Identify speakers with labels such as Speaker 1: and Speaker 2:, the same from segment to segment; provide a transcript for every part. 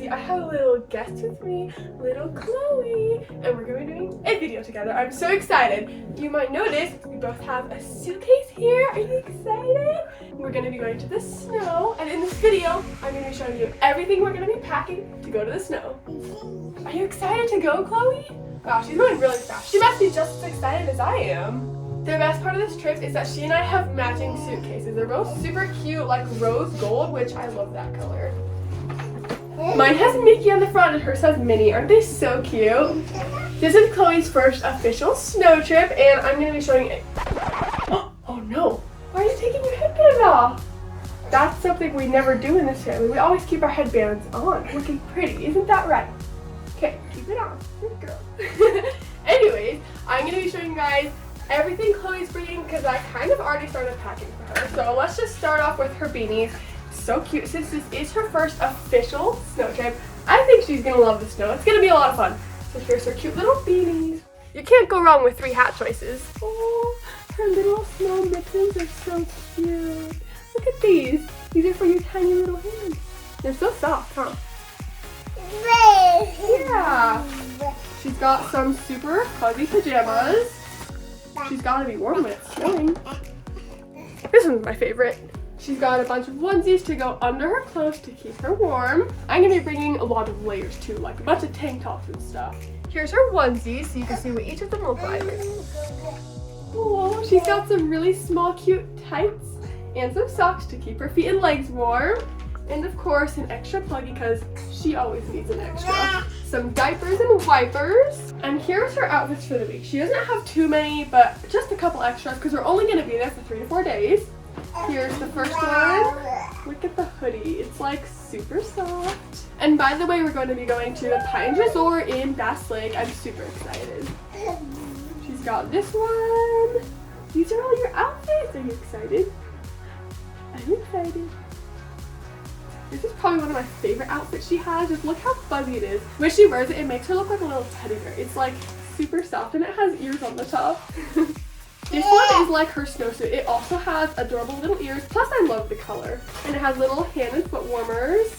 Speaker 1: cozy. I have a little guest with me, little Chloe, and we're going to be doing a video together. I'm so excited. You might notice we both have a suitcase here. Are you excited? We're going to be going to the snow, and in this video, I'm going to be showing you everything we're going to be packing to go to the snow. Are you excited to go, Chloe? Wow, she's going really fast. She must be just as excited as I am. The best part of this trip is that she and I have matching suitcases. They're both super cute, like rose gold, which I love that color. Mine has Mickey on the front and hers has Minnie. Aren't they so cute? This is Chloe's first official snow trip, and I'm going to be showing it. Oh no, why are you taking your headband off? That's something we never do in this family. We always keep our headbands on, looking pretty. Isn't that right? Okay, keep it on. Good girl. Anyways, I'm going to be showing you guys everything Chloe's bringing because I kind of already started packing for her. So let's just start off with her beanies. So cute. Since this is her first official snow trip, I think she's going to love the snow. It's going to be a lot of fun. So here's her cute little beanies. You can't go wrong with 3 hat choices. Oh, her little snow mittens are so cute. Look at these. These are for your tiny little hands. They're so soft, huh? Yeah. She's got some super fuzzy pajamas. She's got to be warm when it's snowing. This one's my favorite. She's got a bunch of onesies to go under her clothes to keep her warm. I'm going to be bringing a lot of layers too, like a bunch of tank tops and stuff. Here's her onesies so you can see what each of them look like. Oh, she's got some really small cute tights and some socks to keep her feet and legs warm. And of course an extra pluggy because she always needs an extra. Some diapers and wipers. And here's her outfits for the week. She doesn't have too many, but just a couple extras because we're only going to be there for 3 to 4 days. Here's the first one. Look at the hoodie. It's like super soft. And by the way, we're going to be going to the Pines Resort in Bass Lake. I'm super excited. She's got this one. These are all your outfits. Are you excited? I'm excited. This is probably one of my favorite outfits she has. Just look how fuzzy it is. When she wears it, it makes her look like a little teddy bear. It's like super soft and it has ears on the top. This one is like her snowsuit. It also has adorable little ears. Plus I love the color. And it has little hand and foot warmers.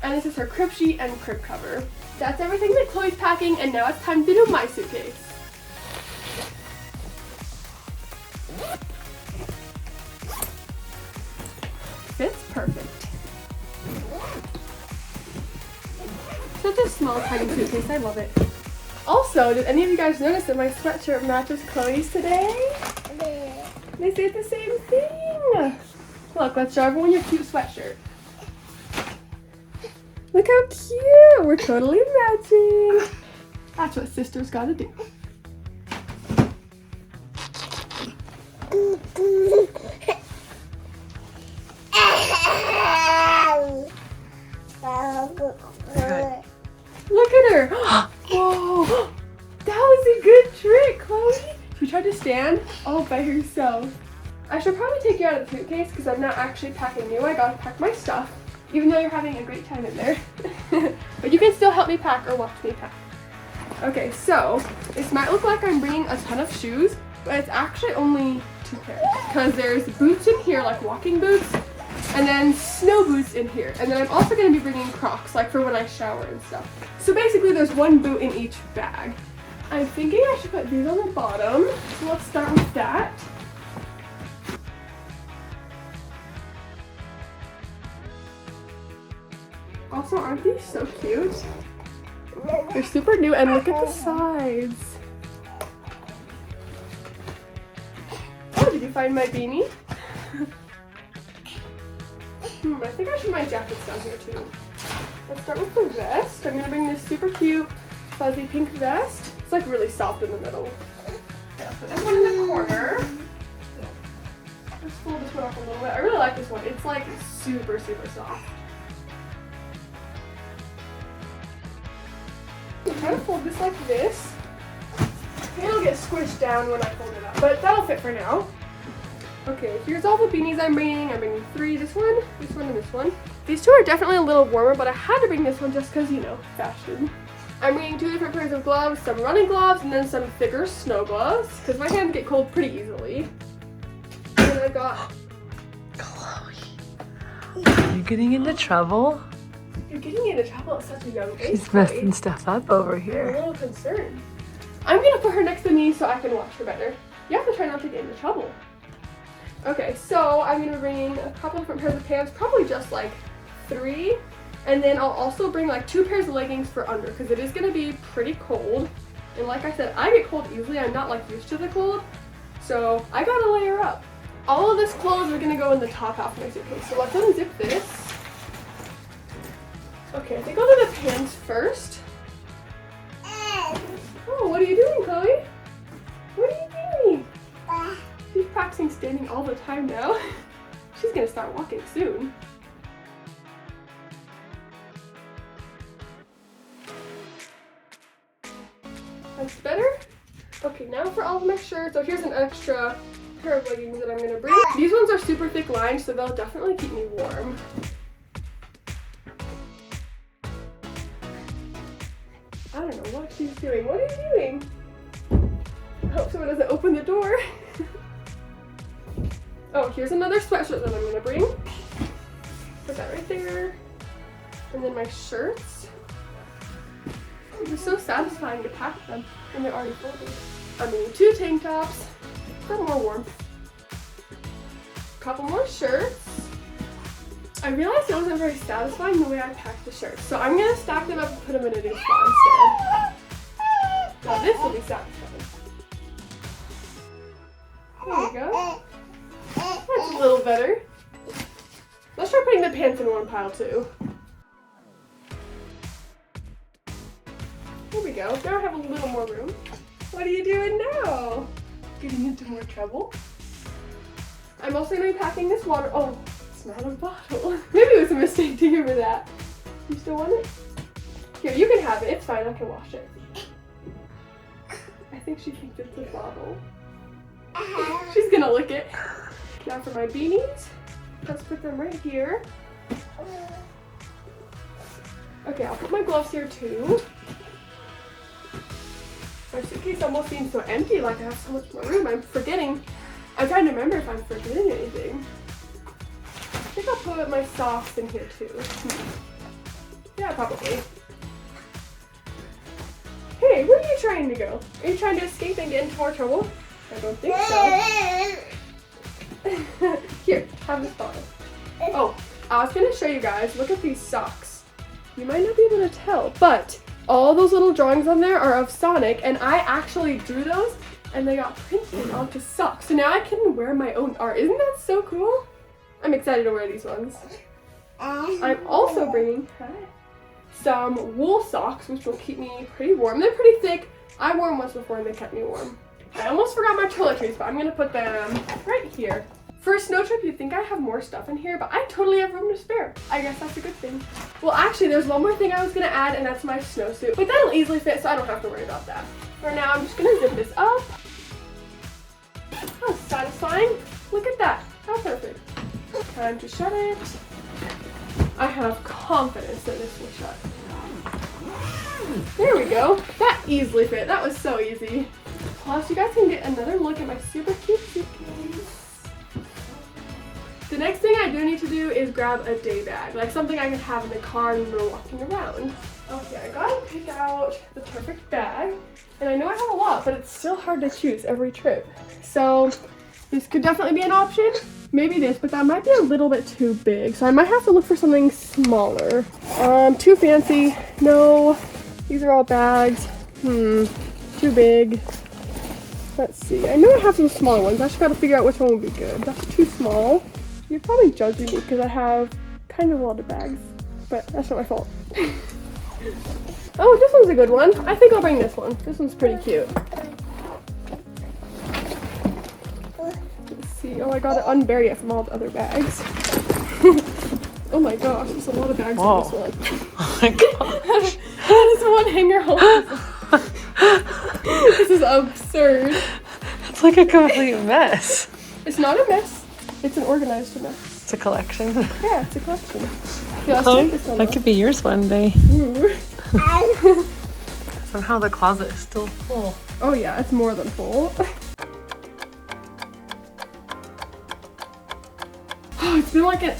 Speaker 1: And this is her crib sheet and crib cover. That's everything that Chloe's packing, and now it's time to do my suitcase. Fits perfect. Such a small, tiny suitcase. I love it. Also, did any of you guys notice that my sweatshirt matches Chloe's today? They say the same thing. Look, let's show everyone your cute sweatshirt. Look how cute. We're totally matching. That's what sisters gotta do. Look at her. Whoa. That was a good trick, Chloe. Should we try to stand all by herself? I should probably take you out of the suitcase because I'm not actually packing you. I gotta pack my stuff, even though you're having a great time in there. But you can still help me pack or watch me pack. Okay, so this might look like I'm bringing a ton of shoes, but it's actually only 2 pairs because there's boots in here, like walking boots, and then snow boots in here. And then I'm also going to be bringing Crocs, like for when I shower and stuff. So basically there's 1 boot in each bag. I'm thinking I should put these on the bottom. So let's start with that. Also, aren't these so cute? They're super new, and look at the sides. Oh, did you find my beanie? I think I should put my jackets down here too. Let's start with the vest. I'm gonna bring this super cute fuzzy pink vest. It's like really soft in the middle. Yeah, put this one in the corner. Let's fold this one up a little bit. I really like this one. It's like super, super soft. I'm trying to fold this like this. It'll get squished down when I fold it up, but that'll fit for now. Okay, here's all the beanies I'm bringing. I'm bringing 3, this one, and this one. These 2 are definitely a little warmer, but I had to bring this one just because, you know, fashion. I'm bringing 2 different pairs of gloves, some running gloves, and then some thicker snow gloves, because my hands get cold pretty easily. And then I've got...
Speaker 2: Chloe, are you getting into trouble?
Speaker 1: You're getting into trouble at such a young age.
Speaker 2: She's messing stuff up over
Speaker 1: I'm a
Speaker 2: here.
Speaker 1: little concerned. I'm gonna put her next to me so I can watch her better. You have to try not to get into trouble. Okay, so I'm gonna bring a couple different pairs of pants, probably just like 3. And then I'll also bring like 2 pairs of leggings for under because it is gonna be pretty cold. And like I said, I get cold easily. I'm not like used to the cold. So I gotta layer up. All of this clothes are gonna go in the top half of my suitcase. So let's unzip this. Okay, I think I'll do the pants first. Oh, what are you doing, Chloe? What are you doing? She's practicing standing all the time now. She's gonna start walking soon. That's better. Okay, now for all of my shirts. So here's an extra pair of leggings that I'm gonna bring. These ones are super thick lined, so they'll definitely keep me warm. I don't know what she's doing. What are you doing? I hope someone doesn't open the door. Oh, here's another sweatshirt that I'm gonna bring. Put that right there. And then my shirts. It was so satisfying to pack them when they're already folded. I mean, 2 tank tops for more warmth. Couple more shirts. I realized it wasn't very satisfying the way I packed the shirts, so I'm gonna stack them up and put them in a new spot instead. Now this will be satisfying. There we go. That's a little better. Let's try putting the pants in one pile too. There we go. Now I have a little more room. What are you doing now? Getting into more trouble? I'm also going to be packing this water. Oh, it's not a bottle. Maybe it was a mistake to give her that. You still want it? Here, you can have it. It's fine. I can wash it. I think she thinks it's a bottle. She's going to lick it. Now for my beanies. Let's put them right here. Okay, I'll put my gloves here too. My suitcase almost seems so empty, like I have so much more room. I'm trying to remember if I'm forgetting anything. I think I'll put my socks in here too. Yeah, probably. Hey, where are you trying to go? Are you trying to escape and get into more trouble? I don't think so. Here, have this bottle. Oh, I was gonna show you guys, look at these socks. You might not be able to tell, but all those little drawings on there are of Sonic, and I actually drew those and they got printed onto socks. So now I can wear my own art. Isn't that so cool? I'm excited to wear these ones. I'm also bringing some wool socks, which will keep me pretty warm. They're pretty thick. I wore them once before and they kept me warm. I almost forgot my toiletries, but I'm gonna put them right here. For a snow trip, you'd think I have more stuff in here, but I totally have room to spare. I guess that's a good thing. Well, actually, there's one more thing I was gonna add, and that's my snowsuit. But that'll easily fit, so I don't have to worry about that. For now, I'm just gonna zip this up. How satisfying. Look at that. How perfect. Time to shut it. I have confidence that this will shut. There we go. That easily fit. That was so easy. Plus, you guys can get another look at my super cute suitcase. The next thing I do need to do is grab a day bag, like something I can have in the car when we're walking around. Okay, I gotta pick out the perfect bag, and I know I have a lot, but it's still hard to choose every trip. So this could definitely be an option. Maybe this, but that might be a little bit too big, so I might have to look for something smaller. Too fancy. No, these are all bags. Too big. Let's see. I know I have some smaller ones. I just gotta figure out which one would be good. That's too small. You're probably judging me because I have kind of a lot of bags, but that's not my fault. Oh, this one's a good one. I think I'll bring this one. This one's pretty cute. Let's see. Oh, I gotta unbury it from all the other bags. Oh my gosh, there's a lot of bags in this one.
Speaker 2: Oh my gosh.
Speaker 1: How does one hanger hold this? This is absurd.
Speaker 2: It's like a complete mess.
Speaker 1: It's not a mess. It's an organized mess.
Speaker 2: It's a collection.
Speaker 1: Yeah, it's a collection. Yeah,
Speaker 2: That could be yours one day.
Speaker 1: Ooh.
Speaker 2: Somehow the closet is still full.
Speaker 1: Oh yeah, it's more than full. Oh, it's been like an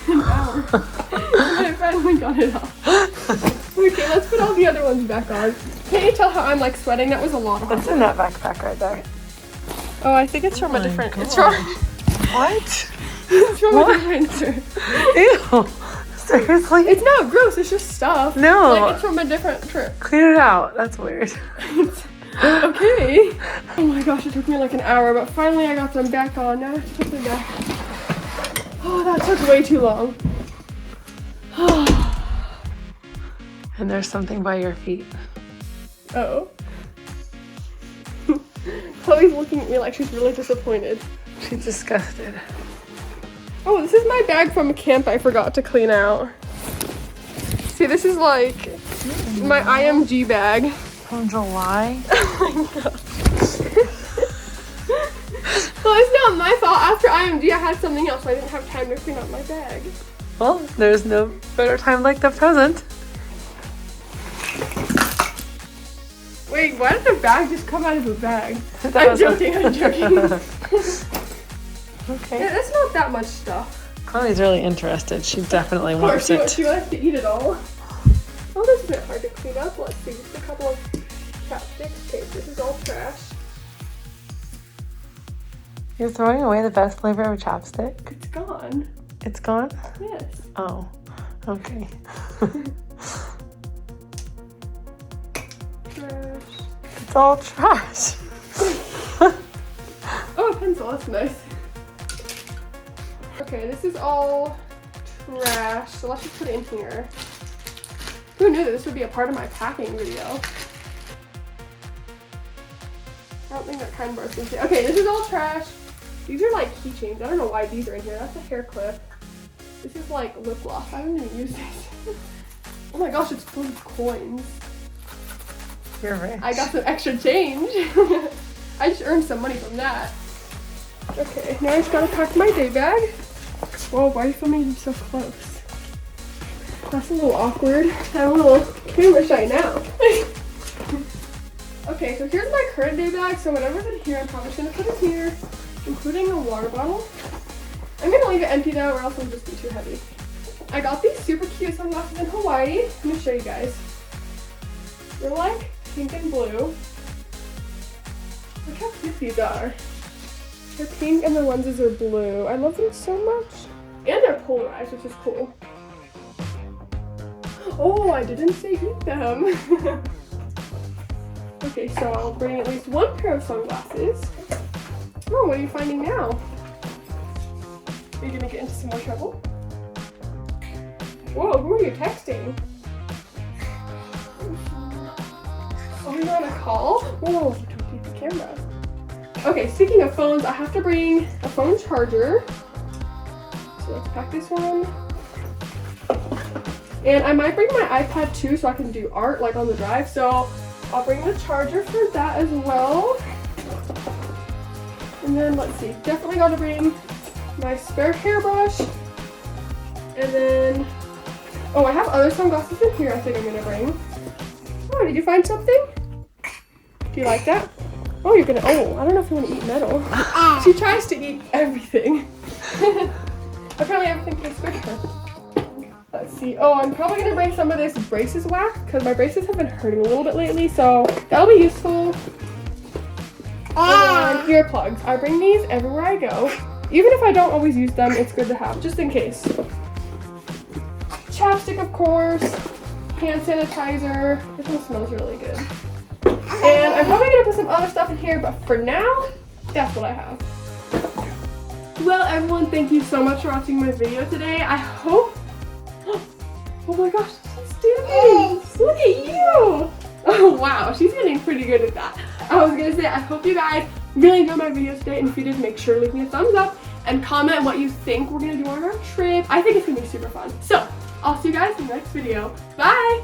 Speaker 1: hour. I finally got it off. Okay, let's put all the other ones back on. Can't you tell how I'm like sweating? That was a lot of hard
Speaker 2: What's in that backpack right there?
Speaker 1: Oh, I think it's from a
Speaker 2: my
Speaker 1: different.
Speaker 2: God.
Speaker 1: It's from.
Speaker 2: What?
Speaker 1: It's from
Speaker 2: What?
Speaker 1: a different.
Speaker 2: Ew. Seriously?
Speaker 1: It's not gross. It's just stuff.
Speaker 2: No.
Speaker 1: Like it's from a different trip.
Speaker 2: Clean it out. That's weird.
Speaker 1: Okay. Oh my gosh, it took me like an hour, but finally I got them back on. Now I have to put them back. Oh, that took way too long.
Speaker 2: And there's something by your feet.
Speaker 1: Oh. Chloe's looking at me like she's really disappointed.
Speaker 2: She's disgusted.
Speaker 1: Oh, this is my bag from camp I forgot to clean out. See, this is like my IMG bag.
Speaker 2: From July?
Speaker 1: Oh my gosh. Well, it's not my fault. After IMG, I had something else, so I didn't have time to clean up my bag.
Speaker 2: Well, there's no better time like the present.
Speaker 1: Wait, why did the bag just come out of a bag?
Speaker 2: That
Speaker 1: I'm
Speaker 2: was
Speaker 1: joking, I'm joking.
Speaker 2: Okay.
Speaker 1: Yeah, that's not that much stuff.
Speaker 2: Chloe's really interested. She definitely
Speaker 1: Of course,
Speaker 2: wants
Speaker 1: she
Speaker 2: it.
Speaker 1: wants to eat it all. Oh, this is a bit hard to clean up. Let's see, just a couple of chapsticks. Okay, this is all trash.
Speaker 2: You're throwing away the best flavor of chapstick?
Speaker 1: It's gone.
Speaker 2: It's gone?
Speaker 1: Yes.
Speaker 2: Oh, okay.
Speaker 1: Trash.
Speaker 2: It's all trash.
Speaker 1: Oh, a pencil, that's nice. Okay, this is all trash, so let's just put it in here. Who knew that this would be a part of my packing video? I don't think that kind burst into. Okay, this is all trash. These are like keychains. I don't know why these are in here. That's a hair clip. This is like lip gloss. I don't even use this. Oh my gosh, it's full of coins.
Speaker 2: You're rich.
Speaker 1: I got some extra change. I just earned some money from that. Okay, now I just gotta pack my day bag. Whoa, why are you filming so close? That's a little awkward. I'm a little camera shy now. Okay, so here's my current day bag. So whatever's in here, I'm probably gonna put it here, including a water bottle. I'm gonna leave it empty though, or else it'll just be too heavy. I got these super cute sunglasses in Hawaii. Let me show you guys. They're like pink and blue. Look how cute these are. They're pink and the lenses are blue. I love them so much. And they're polarized, which is cool. Oh, I didn't say eat them. Okay, so I'll bring at least one pair of sunglasses. Oh, what are you finding now? Are you gonna get into some more trouble? Whoa, who are you texting? Oh, you're on a call? Whoa, don't keep the camera. Okay, speaking of phones, I have to bring a phone charger. So let's pack this one. And I might bring my iPad too so I can do art like on the drive. So I'll bring the charger for that as well. And then let's see, definitely gotta bring my spare hairbrush. And then, oh, I have other sunglasses in here I think I'm gonna bring. Oh, did you find something? Do you like that? Oh, you're gonna, oh, I don't know if you wanna eat metal. She tries to eat everything. Apparently everything tastes good to her. Let's see. Oh, I'm probably gonna bring some of this braces wax because my braces have been hurting a little bit lately, so that'll be useful. And earplugs. I bring these everywhere I go. Even if I don't always use them, it's good to have, just in case. Chapstick, of course. Hand sanitizer. This one smells really good. And I'm probably gonna put some other stuff in here, but for now, that's what I have. Well, everyone, thank you so much for watching my video today. I hope. Oh my gosh, she's standing. Look at you. Oh wow, she's getting pretty good at that. I was gonna say, I hope you guys really enjoyed my video today, and if you did, make sure to leave me a thumbs up and comment what you think we're gonna do on our trip. I think it's gonna be super fun. So, I'll see you guys in the next video. Bye.